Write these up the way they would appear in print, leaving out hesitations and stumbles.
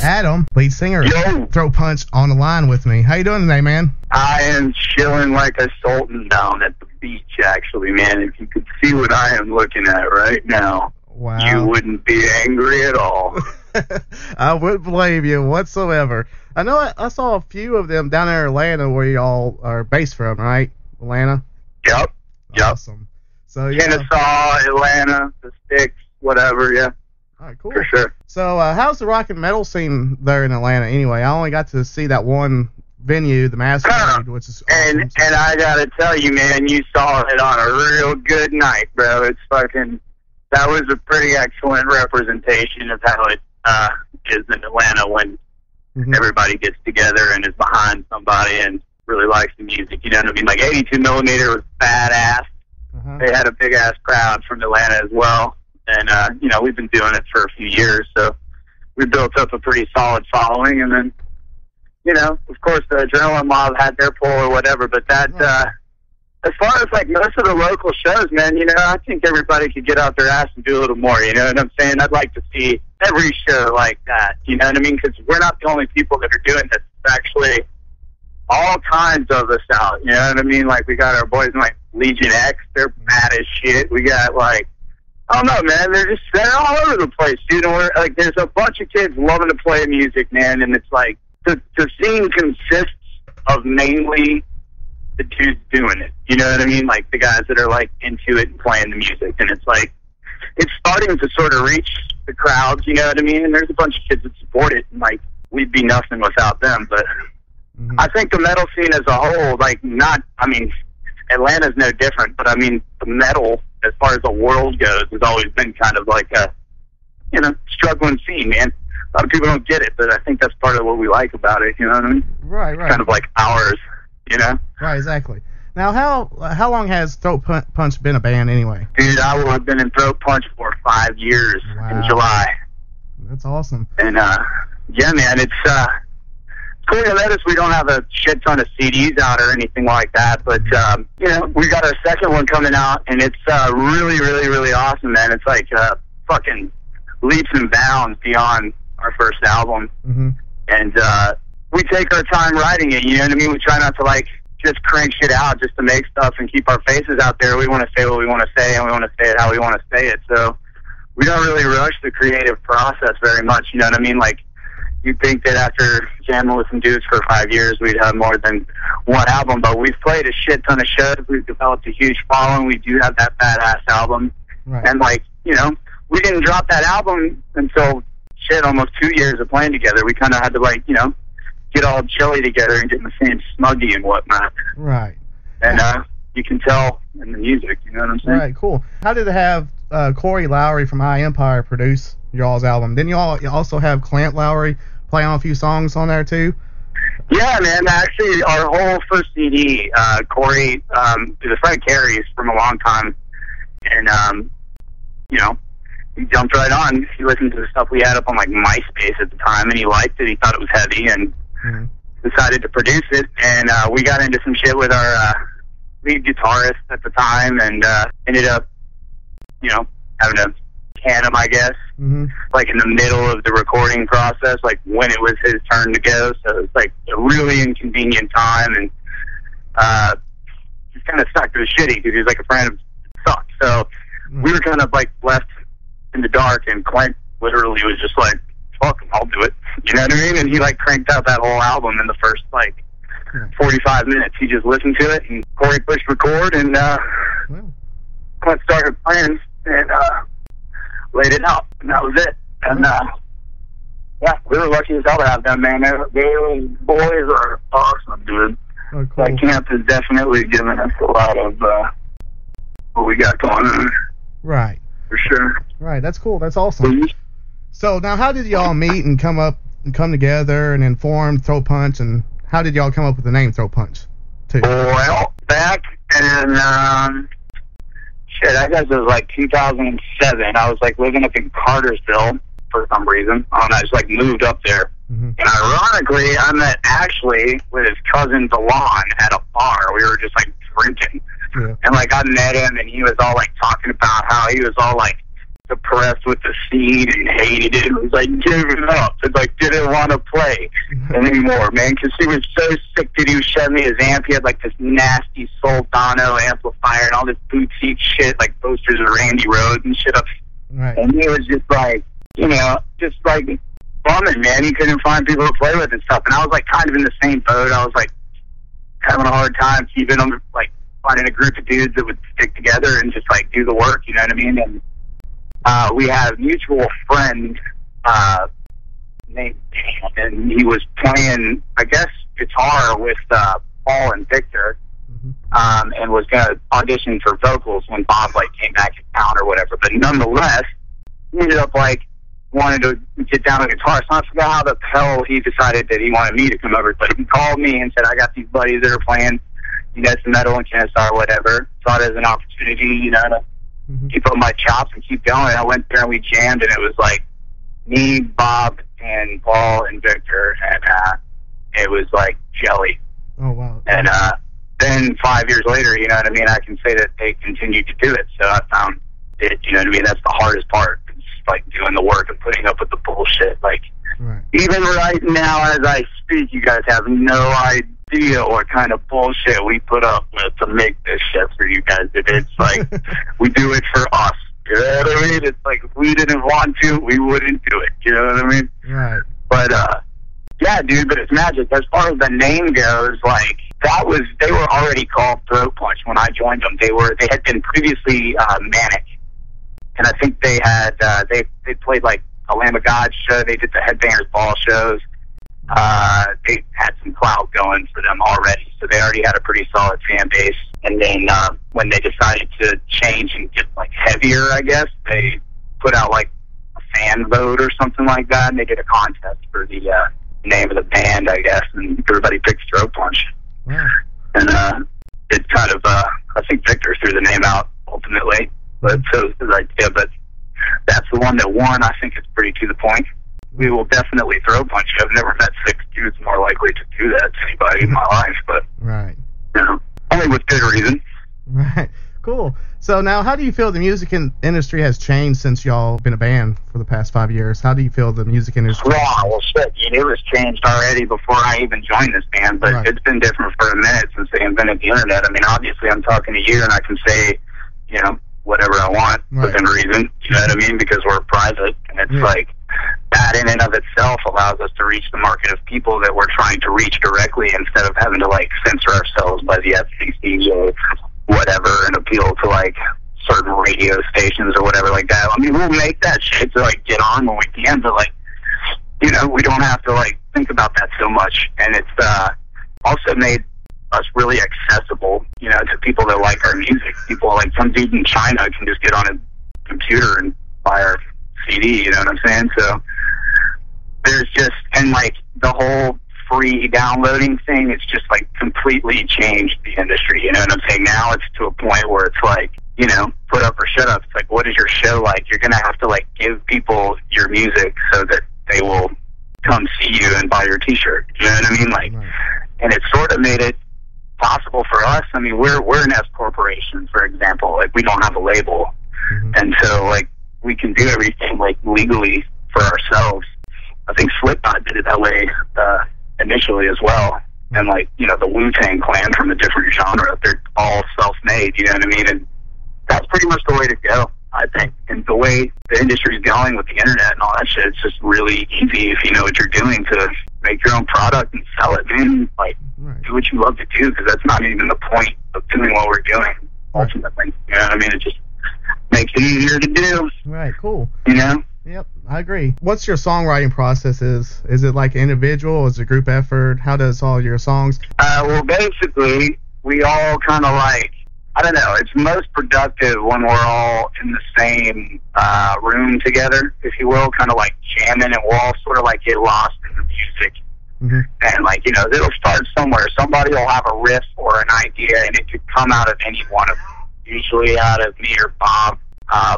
Adam, lead singer of Throatpunch, on the line with me. How you doing today, man? I am chilling like a sultan down at the beach, actually, man. If you could see what I am looking at right now, wow, you wouldn't be angry at all. I wouldn't blame you whatsoever. I know I saw a few of them down in Atlanta where y'all are based from, right? Atlanta? Yep. Awesome. So, yeah. Kennesaw, Atlanta, the Sticks, whatever, yeah. All right, cool. For sure. So, how's the rock and metal scene there in Atlanta anyway? I only got to see that one venue, the Masquerade, which is awesome. And I gotta tell you, man, you saw it on a real good night, bro. It's fucking, that was a pretty excellent representation of how it is in Atlanta when everybody gets together and is behind somebody and really likes the music. You know what I mean? Like 82 Millimeter was badass. They had a big ass crowd from Atlanta as well. And, you know, we've been doing it for a few years, so we built up a pretty solid following. And then, you know, of course, the Adrenaline Mob had their pull or whatever, but that, as far as, like, most of the local shows, man, you know, I think everybody could get out their ass and do a little more, you know what I'm saying? I'd like to see every show like that, you know what I mean? Because we're not the only people that are doing this. It's actually all kinds of us out, you know what I mean? Like, we got our boys in, like, Legion X, they're bad as shit. We got, like, I don't know, man. They're all over the place, dude. And we're like, there's a bunch of kids loving to play music, man. And it's like the scene consists of mainly the dudes doing it. You know what I mean? Like the guys that are like into it and playing the music. And it's like it's starting to sort of reach the crowds. You know what I mean? And there's a bunch of kids that support it. And like we'd be nothing without them. But I think the metal scene as a whole, like not. I mean, Atlanta's no different. But I mean, the metal, as far as the world goes, has always been kind of like a, you know, struggling scene, man. A lot of people don't get it, but I think that's part of what we like about it, you know what I mean? Right. Kind of like ours, you know? Right, exactly. Now, how long has Throatpunch been a band anyway? Dude, I will have been in Throatpunch for 5 years in July. That's awesome. And, yeah, man, it's cool to let us. We don't have a shit ton of CDs out or anything like that, but you know, we got our second one coming out, and it's really, really, really awesome, man. It's like fucking leaps and bounds beyond our first album, and we take our time writing it. You know what I mean? We try not to like just crank shit out just to make stuff and keep our faces out there. We want to say what we want to say, and we want to say it how we want to say it. So we don't really rush the creative process very much. You know what I mean? Like, you'd think that after jamming with some dudes for 5 years, we'd have more than one album, but we've played a shit ton of shows. We've developed a huge following. We do have that badass album. Right. And, like, you know, we didn't drop that album until, shit, almost 2 years of playing together. We kind of had to, like, you know, get all chilly together and get in the same Smuggy and whatnot. Right. And you can tell in the music, you know what I'm saying? Right, cool. How did it have Corey Lowry from I Empire produce y'all's album? Didn't y'all also have Clint Lowry play on a few songs on there too? Yeah, man. Actually, our whole first CD, Corey is a friend of Carrie's from a long time, and you know, he jumped right on. He listened to the stuff we had up on like MySpace at the time, and he liked it. He thought it was heavy, and decided to produce it. And we got into some shit with our lead guitarist at the time, and ended up, you know, having to can him, I guess, like in the middle of the recording process, like when it was his turn to go. So it was like a really inconvenient time, and just kind of sucked. It was shitty because he was like a friend of sucked. So we were kind of like left in the dark, and Clint literally was just like, fuck him, I'll do it. You know what I mean? And he like cranked out that whole album in the first like 45 minutes. He just listened to it, and Corey pushed record, and Clint started playing, and laid it out, and that was it. And yeah, we were lucky as hell to have them, man. Those boys are awesome, dude. Oh, cool. That camp has definitely given us a lot of what we got going on. Right. For sure. Right, that's cool. That's awesome. So now, how did y'all meet and come together and then form Throatpunch, and how did y'all come up with the name Throatpunch too? Well, back in shit, I guess it was like 2007. I was like living up in Cartersville for some reason. I just like moved up there. And ironically, I met Ashley with his cousin DeLon at a bar. We were just like drinking. And like I met him, and he was all like talking about how he was all like depressed with the scene and hated it. It was like giving up. It's like didn't want to play anymore, man, because he was so sick that he was showing me his amp. He had like this nasty Soldano amplifier and all this boutique shit, like posters of Randy Rhoads and shit up. Right. And he was just like, you know, just like bumming, man. He couldn't find people to play with and stuff. And I was like kind of in the same boat. I was like having a hard time keeping them, like finding a group of dudes that would stick together and just like do the work, you know what I mean? And we had a mutual friend named Dan, and he was playing, I guess, guitar with Paul and Victor, and was going to audition for vocals when Bob like came back to town or whatever. But nonetheless, he ended up like wanted to get down on guitar. So I forgot how the hell he decided that he wanted me to come over. But he called me and said, I got these buddies that are playing, you know, some metal and Kennesaw or whatever. Saw it as an opportunity, you know, to keep up my chops and keep going. I went there and we jammed, and it was like me, Bob, and Paul and Victor, and it was like jelly. Oh wow! And then 5 years later, you know what I mean, I can say that they continued to do it. So I found it, you know what I mean. That's the hardest part. It's like doing the work and putting up with the bullshit. Like even right now, as I speak, you guys have no idea what kind of bullshit we put up with to make this shit for you guys. It's like we do it for us. You know what I mean? It's like if we didn't want to, we wouldn't do it. You know what I mean? Right. But yeah, dude. But it's magic. As far as the name goes, like they were already called Throatpunch when I joined them. They had been previously Manic, and I think they had they played like a Lamb of God show. They did the Headbangers Ball shows. They had some clout going for them already, so they already had a pretty solid fan base. And then when they decided to change and get like heavier, I guess they put out like a fan vote or something like that, and they did a contest for the name of the band, I guess, and everybody picked Throatpunch. Yeah. And it kind of I think Victor threw the name out ultimately, but so it was his idea. But that's the one that won. I think it's pretty to the point. We will definitely throw punch you. I've never met 6 dudes more likely to do that to anybody in my life, but right. You know, only with good reason. Right. Cool. So now, how do you feel the music industry has changed since y'all been a band for the past 5 years? How do you feel the music industry? Well, shit, it was changed already before I even joined this band, but It's been different for a minute since they invented the internet. I mean, obviously, I'm talking to you, and I can say, you know, whatever I want within reason. You know what I mean? Because we're private, and it's like that in and of itself allows us to reach the market of people that we're trying to reach directly instead of having to like censor ourselves by the FCC or whatever and appeal to like certain radio stations or whatever like that. I mean, we'll make that shit to like get on when we can, but like, you know, we don't have to like think about that so much. And it's also made us really accessible, you know, to people that like our music. People like some dude in China can just get on a computer and buy our CD, you know what I'm saying? So there's just, and like the whole free downloading thing, it's just like completely changed the industry, you know what I'm saying? Now it's to a point where it's like, you know, put up or shut up. It's like, what is your show like? You're going to have to like give people your music so that they will come see you and buy your t-shirt, you know what I mean? Like, and it sort of made it possible for us. I mean, we're an S corporation, for example. Like, we don't have a label, and so like we can do everything like legally for ourselves. I think Slipknot did it that way initially as well, and like, you know, the Wu-Tang Clan from a different genre, they're all self-made, you know what I mean? And that's pretty much the way to go, I think. And the way the industry is going with the internet and all that shit, it's just really easy if you know what you're doing to make your own product and sell it, man. Like, do what you love to do, because that's not even the point of doing what we're doing, ultimately. You know what I mean? It just makes it easier to do. Right, cool. You know? Yep, I agree. What's your songwriting process is? Is it like individual? Is it a group effort? How does all your songs? Well, basically, we all kind of like, I don't know, it's most productive when we're all in the same room together, if you will, kind of like jamming, and we'll all sort of like get lost in the music. And like, you know, it'll start somewhere. Somebody will have a riff or an idea, and it could come out of any one of them, usually out of me or Bob,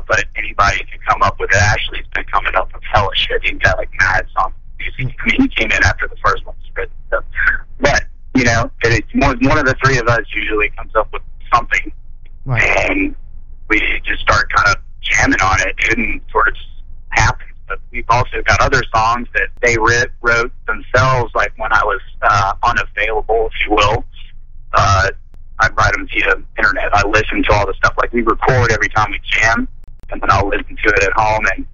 but anybody can come up with it. Ashley's been coming up with hella shit. He's got like mad songs. I mean, he came in after the first one, but you know, it's one of the three of us usually comes up with something, and we just start kind of jamming on it, it didn't sort of just happen. But we've also got other songs that they wrote themselves, like when I was unavailable, if you will. I'd write them via internet. I listen to all the stuff. Like, we record every time we jam, and then I'll listen to it at home and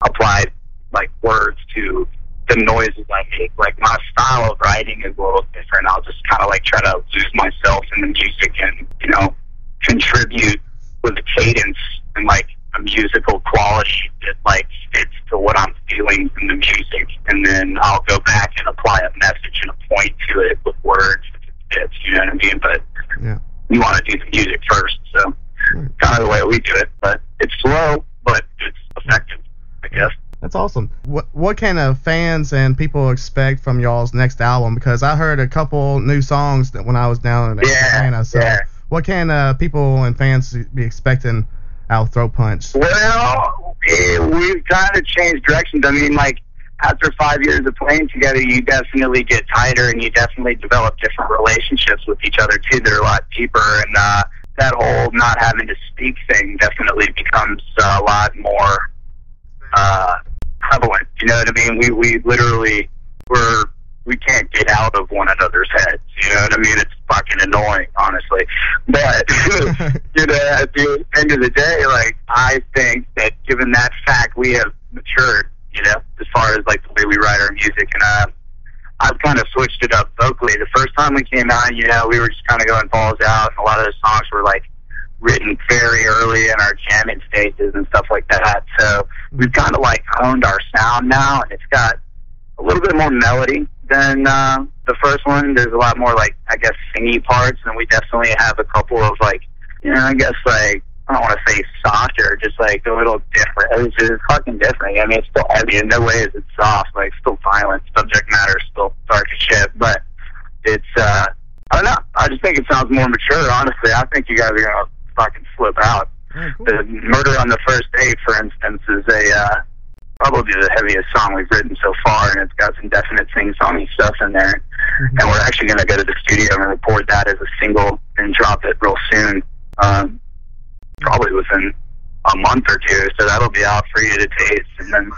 apply, like, words to the noises I make. Like, my style of writing is a little different. I'll just kind of, like, try to lose myself in the music and, you know, contribute with a cadence and, like, a musical quality that, like, fits to what I'm feeling in the music. And then I'll go back and apply a message and a point to it with words if it fits, you know what I mean? But yeah, you want to do the music first, so kind of the way we do it. But it's slow, but it's effective, I guess. That's awesome. What can fans and people expect from y'all's next album? Because I heard a couple new songs that when I was down in Atlanta. So what can people and fans be expecting out of Throatpunch? Well, we've kind of changed directions. I mean, like, after 5 years of playing together, you definitely get tighter, and you definitely develop different relationships with each other, too, that are a lot deeper. And that whole not having to speak thing definitely becomes a lot more prevalent. You know what I mean? We literally, we can't get out of one another's heads. You know what I mean? It's fucking annoying, honestly. But, you know, at the end of the day, like, I think that given that fact, we have matured, you know, as far as, like, the way we write our music. And I've kind of switched it up vocally. The first time we came out, you know, we were just kind of going balls out, and a lot of those songs were, like, written very early in our jamming stages and stuff like that. So we've kind of, like, honed our sound now, and it's got a little bit more melody than the first one. There's a lot more, like, I guess, singy parts, and we definitely have a couple of, like, you know, I guess, like, I don't want to say softer, just, like, a little different. It's fucking different. I mean, it's still heavy. In no way is it soft. Like, still violent. Subject matter is still dark as shit. But it's, I don't know. I just think it sounds more mature, honestly. I think you guys are going to fucking flip out. Oh, cool. The Murder on the First Date, for instance, is probably the heaviest song we've written so far, and it's got some definite sing-songy stuff in there. Mm-hmm. And we're actually going to go to the studio and record that as a single and drop it real soon. Probably within a month or two, so that'll be out for you to taste, and then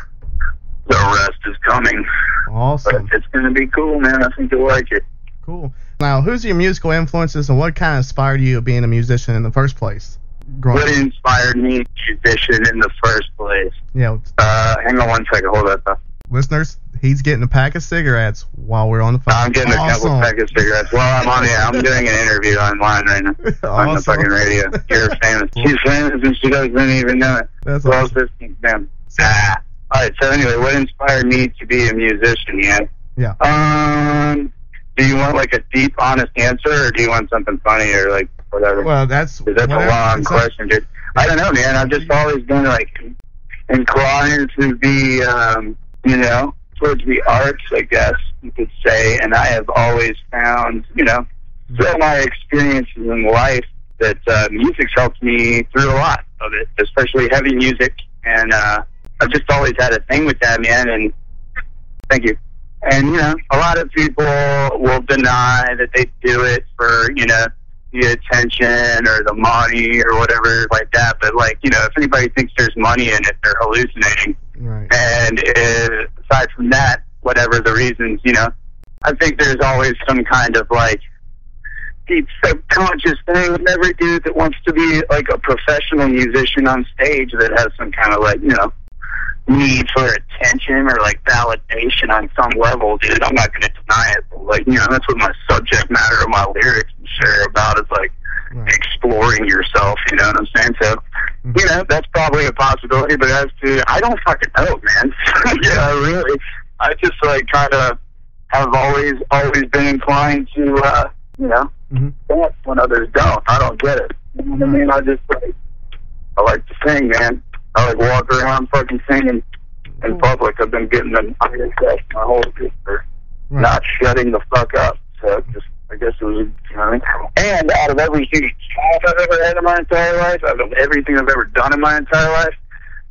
the rest is coming. Awesome. But it's going to be cool, man. I think you'll like it. Cool. Now, who's your musical influences, and what kind of inspired you being a musician in the first place? What inspired me to be a musician in the first place? Yeah. Hang on one second. Hold up. Listeners, he's getting a pack of cigarettes while we're on the phone. I'm getting a couple pack of cigarettes. Well, I'm doing an interview online right now on the fucking radio. You're famous. She's famous and she doesn't even know it. That's well, awesome. All right, so anyway, what inspired me to be a musician, Yeah. Do you want, like, a deep, honest answer, or do you want something funny, or, like, whatever? Well, that's a long question, dude. I don't know, man. I've just always been, like, inclined to be, you know, towards the arts, I guess you could say, and I have always found, you know, through my experiences in life, that music's helped me through a lot of it, especially heavy music, and I've just always had a thing with that, man, and thank you. And, you know, a lot of people will deny that they do it for, you know, the attention or the money or whatever like that, but, like, you know, if anybody thinks there's money in it, they're hallucinating. Right. And aside from that, whatever the reasons, you know, I think there's always some kind of, like, deep subconscious thing with every dude that wants to be, like, a professional musician on stage that has some kind of, like, you know, need for attention or, like, validation on some level, dude. I'm not going to deny it. But, like, you know, that's what my subject matter of my lyrics and share about is, like, exploring yourself, you know what I'm saying? So, you know, that's probably a possibility, but as to, I don't fucking know, man. Yeah, really. I just, like, kind of have always been inclined to, you know, dance when others don't. I don't get it. You know what I mean? I just, like, I like to sing, man. I like walk around fucking singing in public. I've been getting an iron test my whole life for not shutting the fuck up. So just, I guess it was, you know what I mean? And out of every huge job I've ever had in my entire life, out of everything I've ever done in my entire life,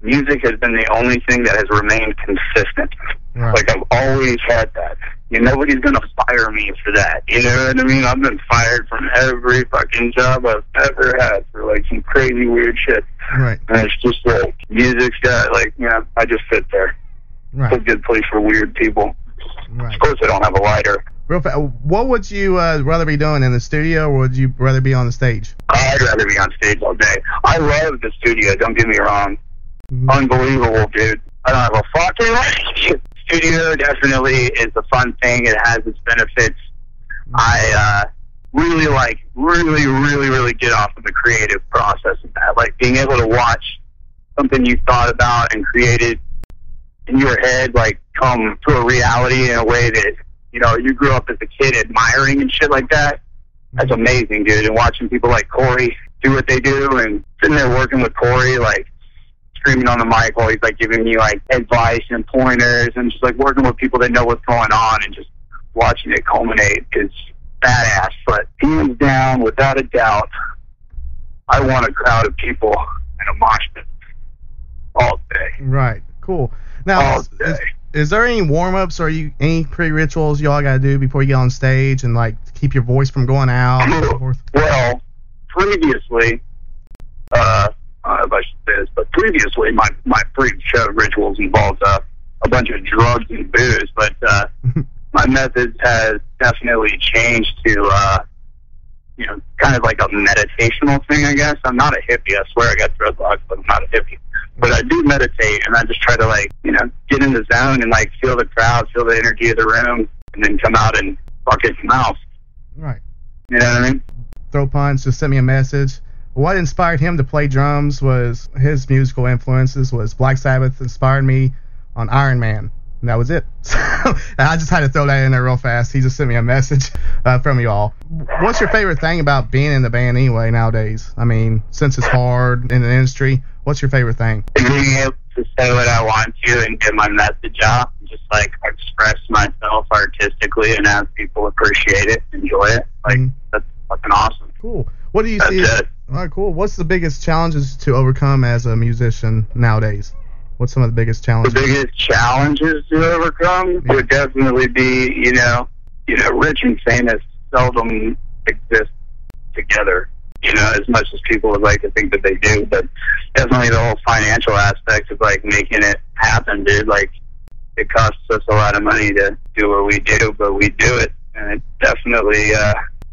music has been the only thing that has remained consistent. Right. Like, I've always had that. nobody's gonna fire me for that. You know what I mean? I've been fired from every fucking job I've ever had for like some crazy weird shit. Right. And it's just like music's got like, I just fit there. Right. It's a good place for weird people. Right. Of course, I don't have a lighter. Real fast, what would you rather be doing in the studio, or would you rather be on the stage? I'd rather be on stage all day. I love the studio. Don't get me wrong. Mm-hmm. Unbelievable, dude. I don't have a fucking studio. Definitely is a fun thing. It has its benefits. Mm-hmm. I really get off of the creative process of that. Like being able to watch something you thought about and created in your head, like come to a reality in a way that you grew up as a kid admiring and shit like that. That's amazing, dude. And watching people like Corey do what they do, and sitting there working with Corey, like screaming on the mic while he's like giving me like advice and pointers, and just like working with people that know what's going on, and just watching it culminate is badass. But hands down, without a doubt, I want a crowd of people and a mosh pit all day. Right. Cool. Now, is there any warm-ups or any pre-rituals y'all got to do before you get on stage and, like, keep your voice from going out and so forth? Well, previously, I don't know if I should say this, but previously my pre-show rituals involved a bunch of drugs and booze, but my methods has definitely changed to, kind of like a meditational thing, I guess. I'm not a hippie. I swear I got dreadlocks, but I'm not a hippie. But I do meditate, and I just try to, like, get in the zone and, like, feel the crowd, feel the energy of the room, and then come out and fuck his mouth. Right. You know what I mean? Throatpunch just sent me a message. What inspired him to play drums was his musical influences was Black Sabbath inspired me on Iron Man. And that was it. I just had to throw that in there real fast. He just sent me a message from you all. What's your favorite thing about being in the band anyway nowadays? I mean, since it's hard in the industry, what's your favorite thing? Being able to say what I want to and get my message out. Just, like, express myself artistically and have people appreciate it, enjoy it. Like, that's fucking awesome. Cool. What do you see? All right, cool. What's the biggest challenges to overcome as a musician nowadays? What's some of the biggest challenges? The biggest challenges to overcome would definitely be, rich and famous seldom exist together, as much as people would like to think that they do. But definitely the whole financial aspect of, like, making it happen, dude. Like, it costs us a lot of money to do what we do, but we do it. And it definitely,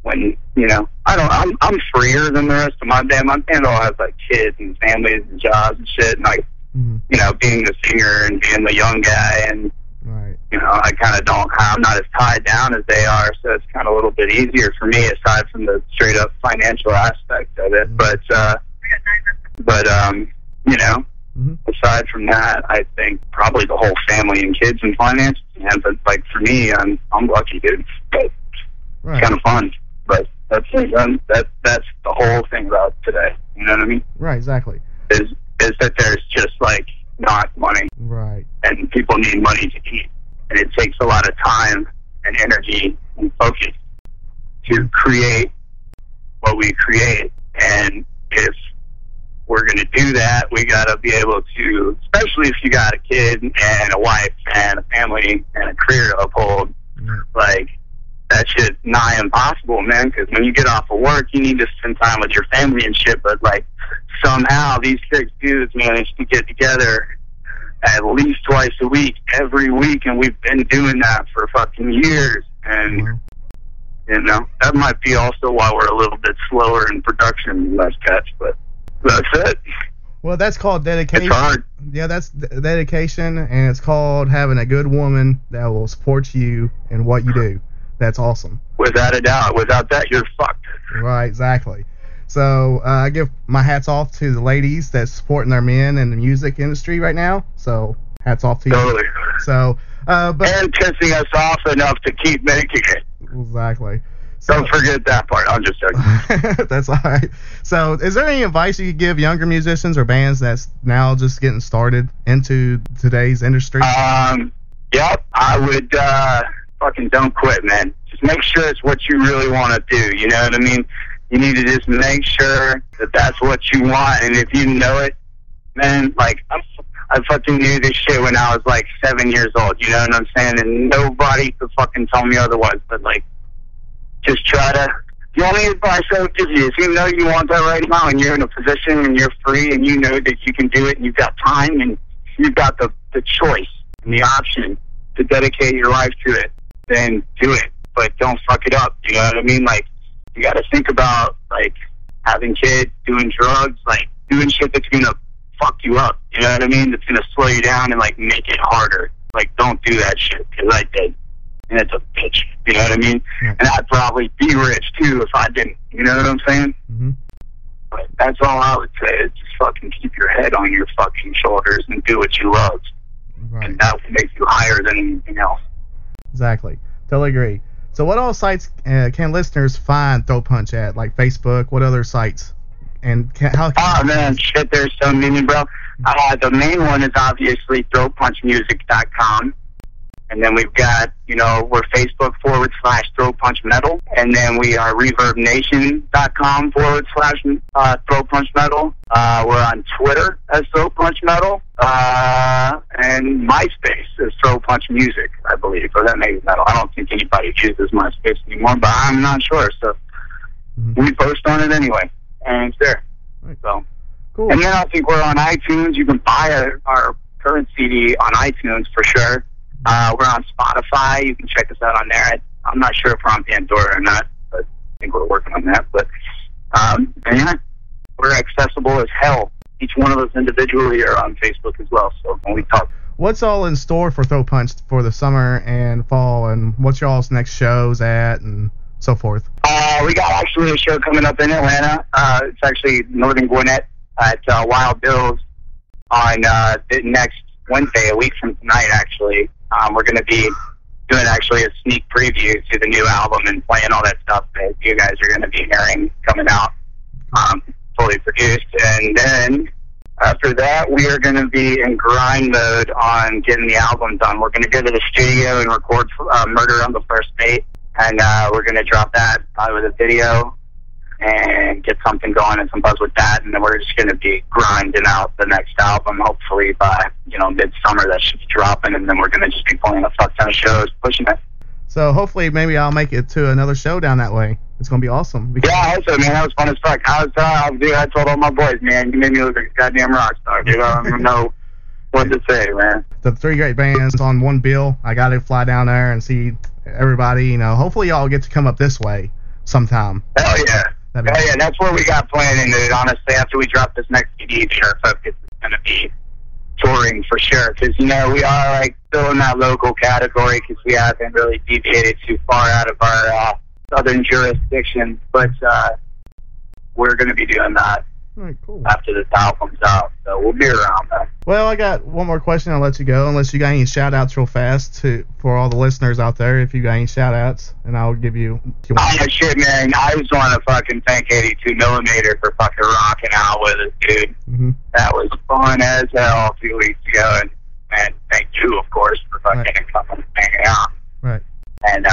when, I'm freer than the rest of my band. My band all has, like, kids and families and jobs and shit, and, like, being the singer and being the young guy, and right. I kind of I'm not as tied down as they are, so it's kind of a little bit easier for me aside from the straight up financial aspect of it. But aside from that, I think probably the whole family and kids and finances. And but like for me, I'm lucky, dude. But right. It's kind of fun. But that's the whole thing about today. You know what I mean? Right. Exactly. Is that there's just like not money. Right. And people need money to eat. And it takes a lot of time and energy and focus to create what we create. And if we're going to do that, we got to be able to, especially if you got a kid and a wife and a family and a career to uphold, like, that shit's nigh impossible, man, because when you get off of work, you need to spend time with your family and shit, but, like, somehow these 6 dudes manage to get together at least twice a week, every week, and we've been doing that for fucking years, and, that might be also why we're a little bit slower in production than most cats, but that's it. Well, that's called dedication. It's hard. Yeah, that's dedication, and it's called having a good woman that will support you in what you do. That's awesome. Without a doubt. Without that, you're fucked. Right, exactly. So I give my hats off to the ladies that's supporting their men in the music industry right now. So hats off to you. Totally. So, and pissing us off enough to keep making it. Exactly. So, don't forget that part. I'm just joking. That's all right. So, is there any advice you could give younger musicians or bands that's now just getting started into today's industry? Yep. I would fucking don't quit, man. Just make sure it's what you really want to do. You know what I mean? You need to just make sure that that's what you want, and if you know it, man, like I fucking knew this shit when I was like 7 years old, you know what I'm saying? And nobody could fucking tell me otherwise, but like, just try to, the only advice I would give you is, you know you want that right now and you're in a position and you're free and you know that you can do it and you've got time and you've got the choice and the option to dedicate your life to it, then do it. But don't fuck it up, you know what I mean? Like, you gotta think about, like, having kids, doing drugs, like, doing shit that's gonna fuck you up, you know what I mean? That's gonna slow you down and, like, make it harder. Like, don't do that shit, because I did. And it's a bitch, you know what I mean? Yeah. And I'd probably be rich, too, if I didn't, you know what I'm saying? Mm-hmm. But that's all I would say, is just fucking keep your head on your fucking shoulders and do what you love. Right. And that will make you higher than anything else. Exactly. Totally agree. So what all sites can listeners find Throatpunch at? Like Facebook, what other sites? And how can oh, man, shit, there's so many, bro. The main one is obviously throatpunchmusic.com. And then we've got, you know, we're Facebook /Throatpunch Metal. And then we are ReverbNation.com /Throatpunch Metal. We're on Twitter as Throatpunch Metal. And MySpace is Throatpunch Music, I believe. Or that may be metal. I don't think anybody uses MySpace anymore, but I'm not sure. So we post on it anyway. And it's there. Right. So cool. And then I think we're on iTunes. You can buy our current CD on iTunes for sure. We're on Spotify. You can check us out on there. I'm not sure if we're on Pandora or not, but I think we're working on that. But and yeah, we're accessible as hell. Each one of us individually are on Facebook as well. So when we talk, what's all in store for Throatpunch for the summer and fall, and what's y'all's next shows at, and so forth? We got actually a show coming up in Atlanta. It's actually Northern Gwinnett at Wild Bill's on next Wednesday, a week from tonight, actually. We're going to be doing actually a sneak preview to the new album and playing all that stuff that you guys are going to be hearing coming out, fully produced. And then after that, we are going to be in grind mode on getting the album done. We're going to go to the studio and record Murder on the First Date, and we're going to drop that with a video and get something going and some buzz with that, and then we're just going to be grinding out the next album, hopefully by, you know, midsummer that should be dropping, and then we're going to just be playing a fuck ton of shows, pushing it. So hopefully maybe I'll make it to another show down that way. It's going to be awesome. Yeah, I hope so, man. That was fun as fuck. I told all my boys, man, you made me look like a goddamn rock star, dude. I don't even know what to say, man. The three great bands on one bill. I got to fly down there and see everybody. You know, hopefully y'all get to come up this way sometime. Hell yeah. Yeah, that's what we got planning, dude. Honestly, after we drop this next CD, our focus is going to be touring for sure. Because, you know, we are, like, still in that local category because we haven't really deviated too far out of our southern jurisdiction. But we're going to be doing that after this album's out. So we'll be around, man. Well, I got one more question. I'll let you go, unless you got any shout-outs real fast for all the listeners out there. If you got any shout-outs, and I'll give you... Oh, shit, man. I just want to fucking thank 82mm for fucking rocking out with us, dude. Mm-hmm. That was fun as hell a few weeks ago, and thank you, of course, for fucking coming and hanging out. Right. And,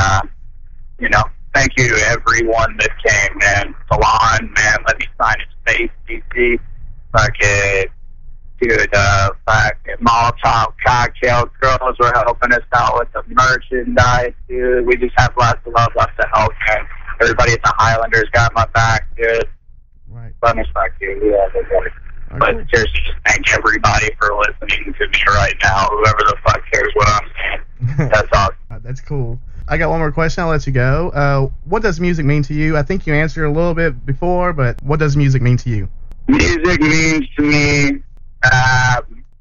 you know, thank you to everyone that came, man. Salon, man, let me sign his face, DC. Fucking... Dude, fucking Molotov cocktail girls were helping us out with the merchandise, dude. We just have lots of love left to help, man. Everybody at the Highlanders got my back, dude. Right. Let me fuck you. Yeah, but seriously, just thank everybody for listening to me right now. Whoever the fuck cares what I'm saying. That's awesome. That's cool. I got one more question. I'll let you go. What does music mean to you? I think you answered a little bit before, but what does music mean to you? Music means to me...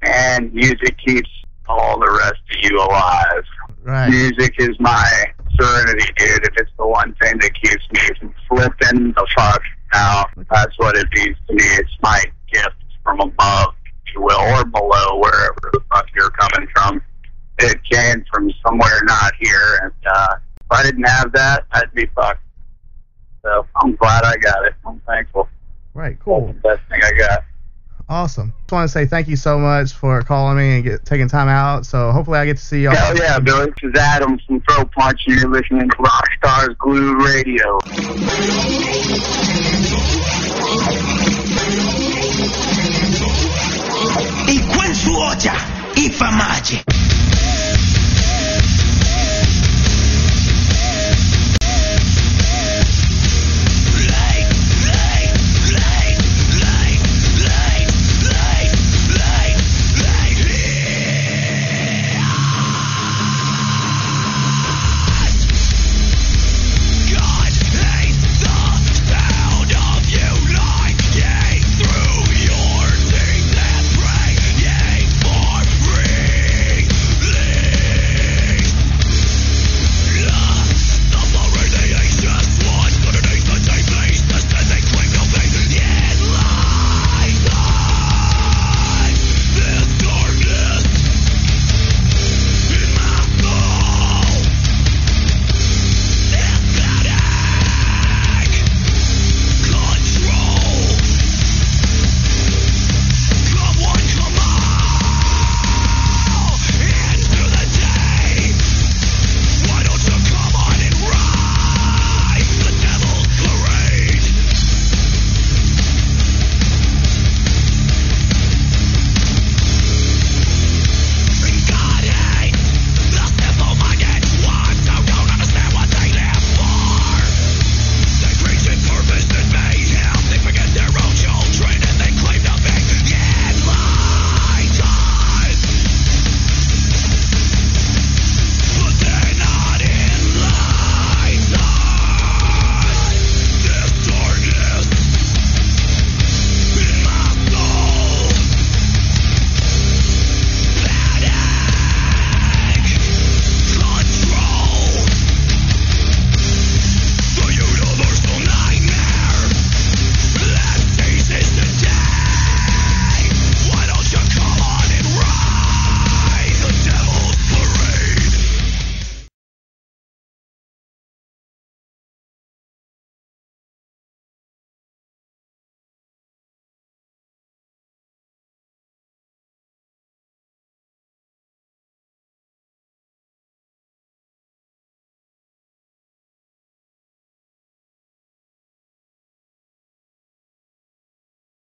and music keeps all the rest of you alive. Right. Music is my serenity, dude. If it's the one thing that keeps me from flipping the fuck out, that's what it means to me. It's my gift from above, if you will, or below, wherever the fuck you're coming from. It came from somewhere not here, and if I didn't have that, I'd be fucked. So I'm glad I got it. I'm thankful. Right, cool. That's the best thing I got. Awesome. Just want to say thank you so much for calling me and taking time out. So hopefully I get to see y'all. Hell yeah, Billy. This is Adam from Throatpunch, and you're listening to Rockstars Glue Radio. E quel suono Georgia, Ifamaji.